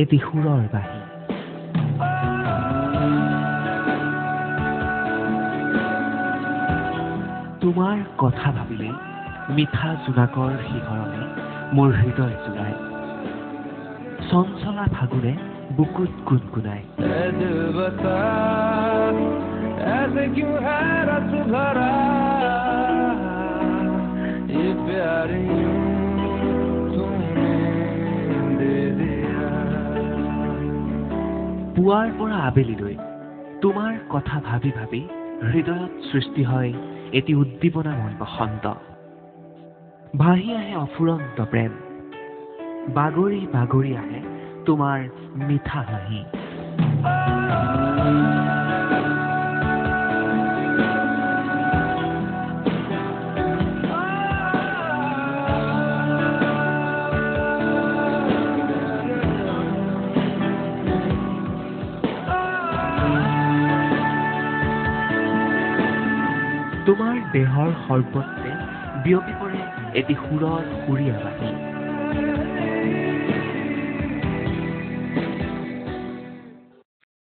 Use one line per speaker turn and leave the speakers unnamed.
এটি সুৰৰ বাঁহী। তোমাৰ কথা ভাবিলেই মিঠা জোনাকৰ শিহৰণে মোৰ হৃদয় জোৰাই, চঞ্চলা ফাগুনে বুকুত গুণগুণায়। পুৱাৰ পৰা আবেলিলৈ তোমাৰ কথা ভাবি ভাবি হৃদয়ত সৃষ্টি হয় এটি উদ্দীপনাময় বসন্ত। ভাহি আহে অফুৰন্ত প্ৰেম, বাগৰি বাগৰি আহে তোমাৰ মিঠা হাঁহি। তোমাৰ দেহৰ সৰ্বত্ৰে বিয়পি পৰে এটি সুৰৰ সুৰীয়া বাঁহী।